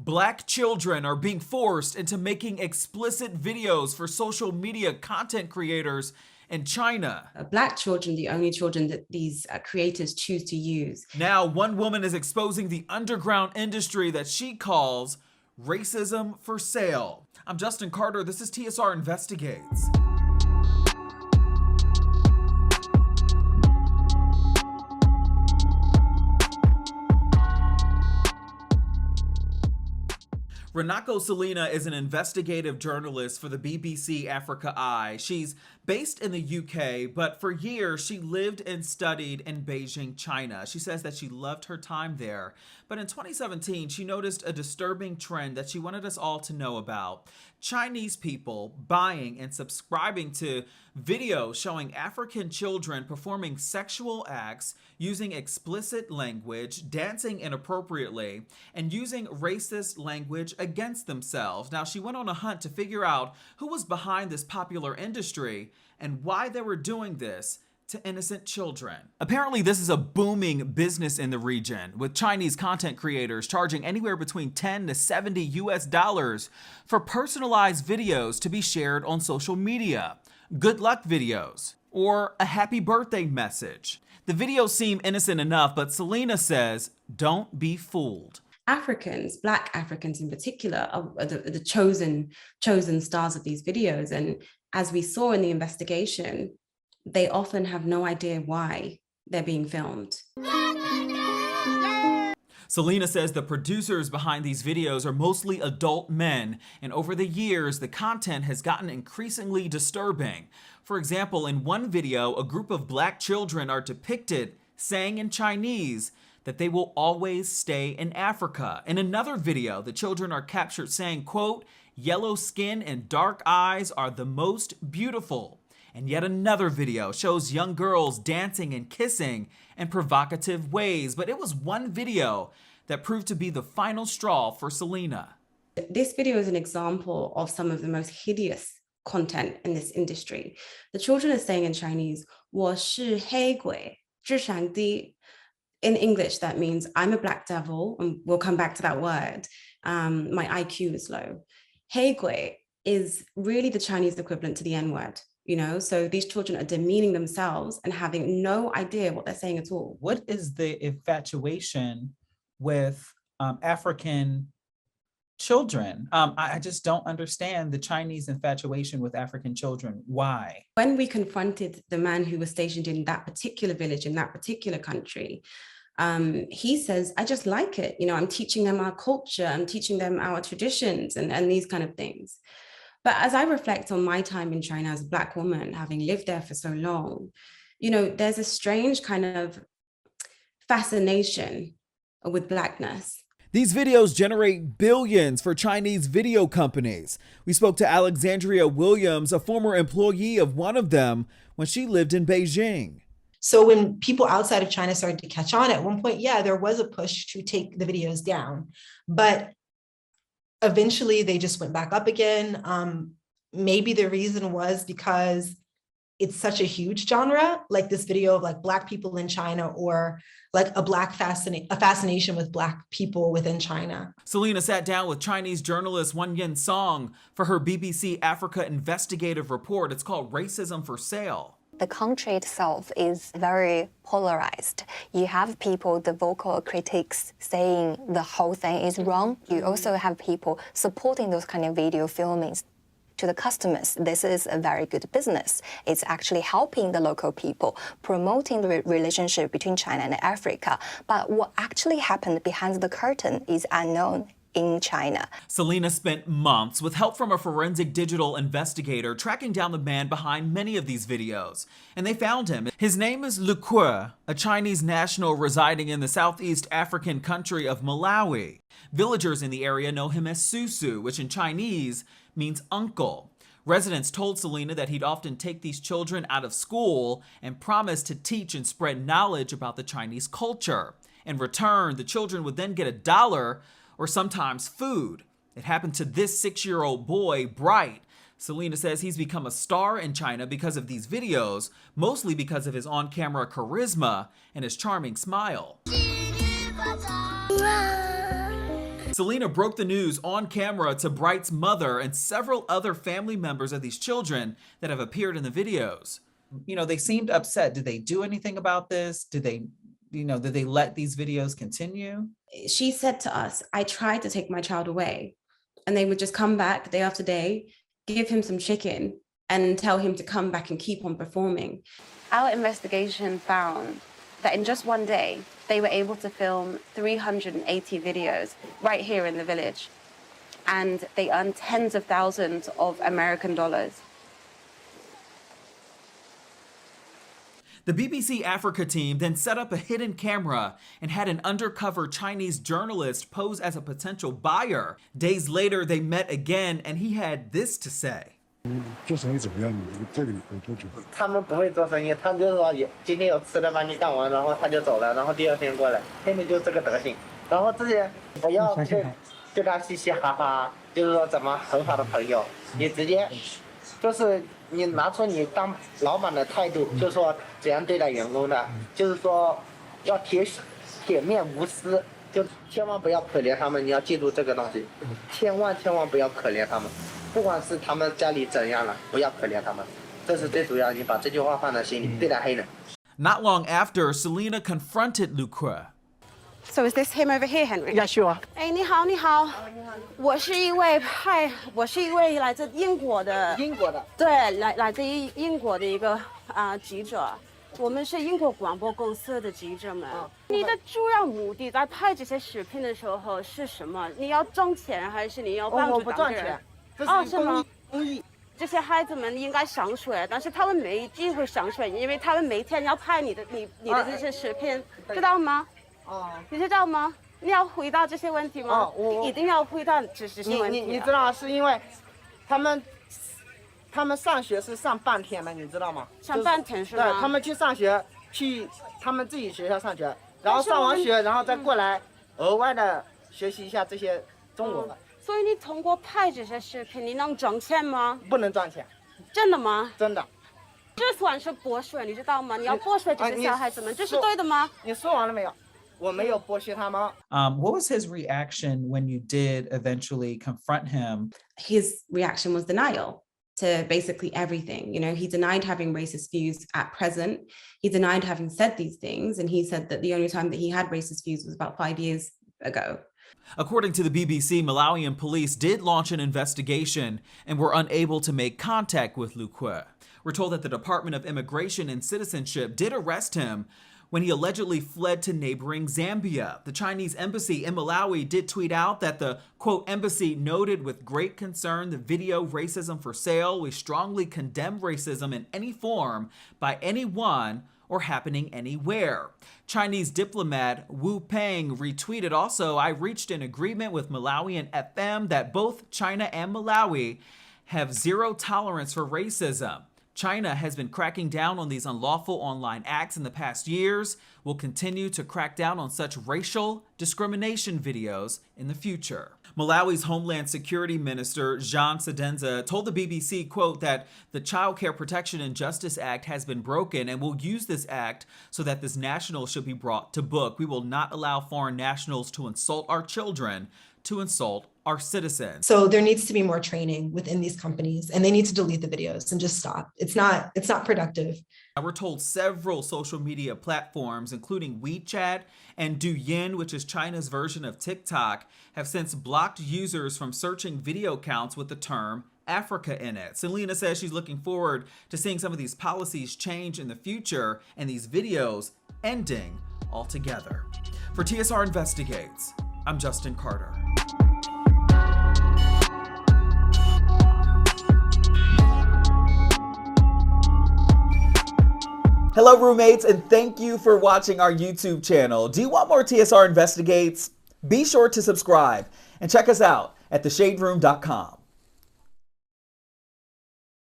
Black children are being forced into making explicit videos for social media content creators in China. Black children, the only children that these creators choose to use. Now, one woman is exposing the underground industry that she calls racism for sale. I'm Justin Carter. This is TSR Investigates. Renako Selena is an investigative journalist for the BBC Africa Eye. She's based in the UK, but for years she lived and studied in Beijing, China. She says that she loved her time there. But in 2017, she noticed a disturbing trend that she wanted us all to know about. Chinese people buying and subscribing to videos showing African children performing sexual acts, using explicit language, dancing inappropriately, and using racist language against themselves. Now, she went on a hunt to figure out who was behind this popular industry and why they were doing this to innocent children. Apparently, this is a booming business in the region, with Chinese content creators charging anywhere between $10 to $70 for personalized videos to be shared on social media, good luck videos, or a happy birthday message. The videos seem innocent enough, but Selena says, don't be fooled. Africans, Black Africans in particular, are the chosen stars of these videos. And as we saw in the investigation, they often have no idea why they're being filmed. Selena says the producers behind these videos are mostly adult men, and over the years, the content has gotten increasingly disturbing. For example, in one video, a group of Black children are depicted saying in Chinese that they will always stay in Africa. In another video, the children are captured saying, quote, "Yellow skin and dark eyes are the most beautiful." And yet another video shows young girls dancing and kissing in provocative ways. But it was one video that proved to be the final straw for Selena. This video is an example of some of the most hideous content in this industry. The children are saying in Chinese, 我是黑鬼，智商低. In English, that means I'm a black devil, and we'll come back to that word. My IQ is low. 黑鬼 is really the Chinese equivalent to the N-word. You know, so these children are demeaning themselves and having no idea what they're saying at all. What is the infatuation with African children? I just don't understand the Chinese infatuation with African children. Why? When we confronted the man who was stationed in that particular village, in that particular country, he says, I just like it. You know, I'm teaching them our culture, I'm teaching them our traditions and these kind of things. But as I reflect on my time in China as a Black woman, having lived there for so long, you know, there's a strange kind of fascination with Blackness. These videos generate billions for Chinese video companies. We spoke to Alexandria Williams, a former employee of one of them, when she lived in Beijing. So when people outside of China started to catch on at one point, yeah, there was a push to take the videos down, but eventually they just went back up again. Maybe the reason was because it's such a huge genre, like this video of like Black people in China, or like a fascination with Black people within China. Selena sat down with Chinese journalist Wan Yin Song for her BBC Africa investigative report. It's called Racism for Sale. The country itself is very polarized. You have people, the vocal critics, saying the whole thing is wrong. You also have people supporting those kind of video filmings. To the customers, this is a very good business. It's actually helping the local people, promoting the relationship between China and Africa. But what actually happened behind the curtain is unknown in China. Selena spent months with help from a forensic digital investigator tracking down the man behind many of these videos. And they found him. His name is Lu Kuo, a Chinese national residing in the Southeast African country of Malawi. Villagers in the area know him as Susu, which in Chinese means uncle. Residents told Selena that he'd often take these children out of school and promise to teach and spread knowledge about the Chinese culture. In return, the children would then get $1 or sometimes food. It happened to this 6-year-old boy, Bright. Selena says he's become a star in China because of these videos, mostly because of his on-camera charisma and his charming smile. Selena broke the news on camera to Bright's mother and several other family members of these children that have appeared in the videos. You know, they seemed upset. Did they do anything about this? Did they let these videos continue? She said to us, I tried to take my child away, and they would just come back day after day, give him some chicken, and tell him to come back and keep on performing. Our investigation found that in just one day, they were able to film 380 videos right here in the village. And they earned tens of thousands of American dollars. The BBC Africa team then set up a hidden camera and had an undercover Chinese journalist pose as a potential buyer. Days later, they met again, and he had this to say. 做生意怎么样？你这个你合作就好。他们不会做生意，他们就是说今天有吃的把你干完，然后他就走了，然后第二天过来，天天就这个德行。然后自己不要对他嘻嘻哈哈，就是说怎么很好的朋友，你直接就是你拿出你当老板的态度，就是说怎样对待员工的，就是说要铁面无私，就千万不要可怜他们，你要记住这个东西，千万不要可怜他们。 不管是他们家里怎样了，不要可怜他们，这是最主要。你把这句话放在心里，对待黑人。Not long after, Selena confronted Lucre. So is this him over here, Henry? Yeah, sure. 哎，你好，你好。我是一位来自英国的。英国的。对，来自英国的一个记者。我们是英国广播公司的记者们。你的主要目的在拍这些视频的时候是什么？你要挣钱，还是你要帮助当地人？ 哦，是吗？公益。这些孩子们应该上学，但是他们没机会上学，因为他们每天要拍你的这些视频，知道吗？哦，你知道吗？你要回答这些问题吗？我一定要回答这些问题。你知道是因为他们上学是上半天的，你知道吗？上半天是吗？对，他们去上学，去他们自己学校上学，然后上完学，然后再过来额外的学习一下这些中国的。 所以你通过拍这些视频，你能挣钱吗？不能赚钱。真的吗？真的。这算是剥削，你知道吗？你要剥削这些小孩子们，这是对的吗？你说完了没有？我没有剥削他们。What was his reaction when you did eventually confront him? His reaction was denial to basically everything. You know, he denied having racist views at present. He denied having said these things, and he said that the only time that he had racist views was about 5 years ago. According to the BBC, Malawian police did launch an investigation and were unable to make contact with Lucre. We're told that the Department of Immigration and Citizenship did arrest him when he allegedly fled to neighboring Zambia. The Chinese embassy in Malawi did tweet out that the, quote, embassy noted with great concern the video Racism for Sale. We strongly condemn racism in any form by anyone or happening anywhere. Chinese diplomat Wu Peng retweeted also, I reached an agreement with Malawian FM that both China and Malawi have zero tolerance for racism. China has been cracking down on these unlawful online acts in the past years. Will continue to crack down on such racial discrimination videos in the future. Malawi's Homeland Security Minister Jean Sedenza told the BBC, quote, that the Child Care Protection and Justice Act has been broken and will use this act so that this national should be brought to book. We will not allow foreign nationals to insult our children, to insult our citizens. So there needs to be more training within these companies, and they need to delete the videos and just stop. It's not productive. We're told several social media platforms, including WeChat and Douyin, which is China's version of TikTok, have since blocked users from searching video accounts with the term Africa in it. Selena says she's looking forward to seeing some of these policies change in the future and these videos ending altogether. For TSR Investigates, I'm Justin Carter. Hello, roommates, and thank you for watching our YouTube channel. Do you want more TSR Investigates? Be sure to subscribe and check us out at theshaderoom.com.